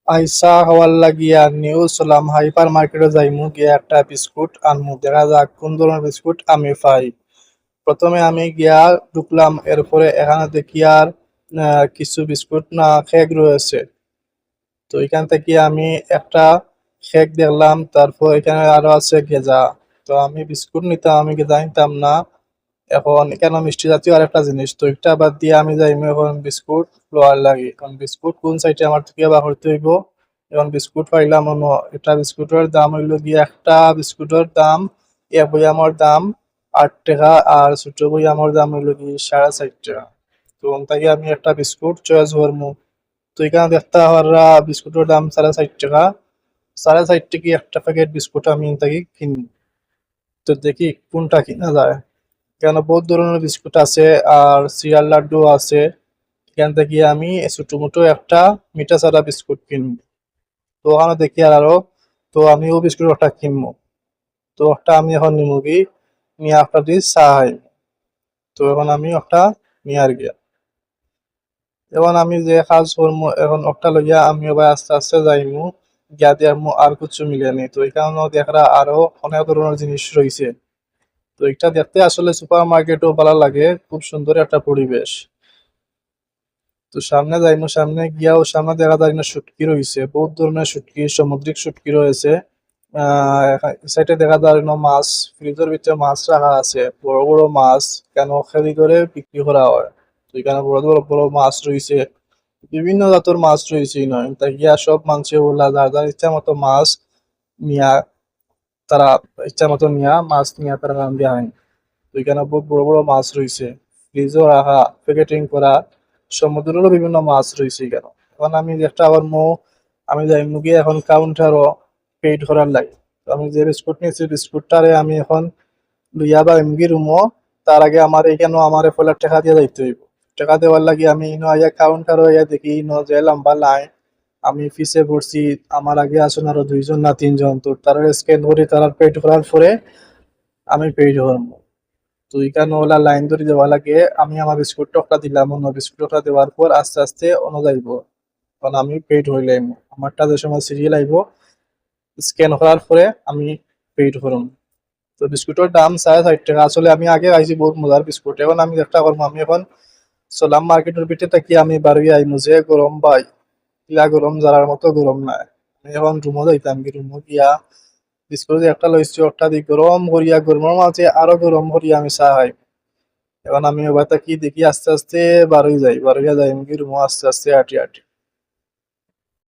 আইসা হওয়ার লাগিয়া নিউ চলাম হাইপার মার্কেটে যাইমু গিয়া একটা বিস্কুট আনমু, দেখা যাক কোন ধরনের বিস্কুট আমি পাই। প্রথমে আমি গিয়া ঢুকলাম, এরপরে এখানে দেখি আর কিছু বিস্কুট না কেক রয়েছে। তো এখান থেকে আমি একটা কেক দেখলাম, তারপর এখানে আরো আছে গেজা। তো আমি বিস্কুট নিতাম, আমি গেজা নিতাম না। এখন কেন মিষ্টি জাতীয় আরেকটা জিনিস, তো একটা বাদ দিয়ে আমি যাইমু এখন বিস্কুট লওয়ার লাগে। এখন বিস্কুট কোন সাইডে আমার থেকে বা করতে হইব। এখন বিস্কুট পাইলাম অন্য একটা বিস্কুটের দাম হইল গিয়ে, একটা বিস্কুটের দাম এক বইয়ামর দাম 8 টাকা, আর ছোট বইয়ামর দাম হইল কি 4.5 টাকা। তো তাকে আমি একটা বিস্কুট চয়েস করবো। তো এখানে দেখতে পাররা বিস্কুটের দাম 4.5 টাকা। 4.5 টাকা একটা প্যাকেট বিস্কুট আমি তাকে কিনি। তো দেখি কোনটা কিনা যায়। কেন বহুত ধরনের বিস্কুট আছে, আর সিরিয়াল লাড্ডু আছে। এখান থেকে আমি ছোট মোটো একটা মিঠা সাদা বিস্কুট কিনবো। তো ওখানে দেখি আরো, তো আমিও বিস্কুট একটা কিনবো। তো একটা আমি এখন নিমু কি নিয়ে একটা দিয়ে চা খাই। তো এখন আমি একটা নিয়ে আর গিয়া, এখন আমি যে কাজ করবো এখন একটা লইয়া আমি এবার আস্তে আস্তে যাইমু, গিয়া দিয়ে আর কিছু মিলে নি। তো এখানেও দেখরা আরো অনেক ধরনের জিনিস রয়েছে। তো এটা দেখতে আসলে সুপার মার্কেটও ভালো লাগে, খুব সুন্দর একটা পরিবেশ। তো সামনে যাইমু, সামনে গিয়াও সামনে দেখা যায় না শুটকি রয়েছে, বহুত ধরনের শুটকি, সামুদ্রিক শুটকি রয়েছে। সাইডে দেখা যায় না মাছ, ফ্রিজের ভিতরে মাছ রাখা আছে, বড় বড় মাছ। কেন খেলি করে বিক্রি করা হয়। তো এখানে বড় বড় বড় মাছ রয়েছে, বিভিন্ন জাতের মাছ রয়েছে। নয় তা গিয়া সব মানুষে ওলা যার যার ইচ্ছা মতো মাছ নিয়া, তারা ইচ্ছা মতো নিয়া মাছ নিয়া তারা রান্ধিয়া হয়। তো এখানে বহুত বড় বড় মাছ রয়েছে, ফ্রিজও রাখা, প্যাকেটিং করা। সমুদ্রেরও বিভিন্ন মাছ রয়েছে এখানে। এখন আমি একটা আবার আমি যাই মুগি এখন কাউন্টারও পেইড করার লাগে। তো আমি যে বিস্কুট নিয়েছি বিস্কুটটারে আমি এখন লইয়া বা এমগি রুমো, তার আগে আমার এখানে আমার ফলে টাকা দিয়ে যাইতে হইব। টাকা দেওয়ার লাগে আমি ইনো আইয়া কাউন্টার হইয়া দেখি ইনো যে লম্বা লাইন। আমি ফিসে পড়ছি, আমার আগে আসুন আরো 2 জন না 3 জন, তো তারা স্ক্যান করি, তারা পেইড করার পরে আমি পেইড করবো। তো এখানে ওলা লাইন ধরে দেওয়া লাগে। আমি আমার বিস্কুট টকটা দিলাম, অন্য বিস্কুট টকটা দেওয়ার পর আস্তে আস্তে অন্য যাইব। কারণ আমি পেইড হইলাম, আমারটা যে সময় সিরিয়াল আইব, স্ক্যান করার পরে আমি পেইড করুন। তো বিস্কুটের দাম 4.5 টাকা। আসলে আমি আগে খাইছি বহুত মজার বিস্কুট। এখন আমি একটা করবো, আমি এখন চলাম মার্কেটের ভিতরে থাকি, আমি বাড়ি আইমু যে গরম ভাই, ইলা গরম যারার মতো গরম নাই। আমি এখন রুমো যাইতাম, কি রুমো গিয়া বিস্কুট যে একটা লইছি ওটা দিয়ে গরম করিয়া, গরমের মাঝে আরো গরম করিয়া আমি চা খাই। এখন আমি ওবার কি দেখি আস্তে আস্তে বারোই যাই, বারোইয়া যাই আমি কি রুমো আস্তে আস্তে হাঁটি হাঁটি।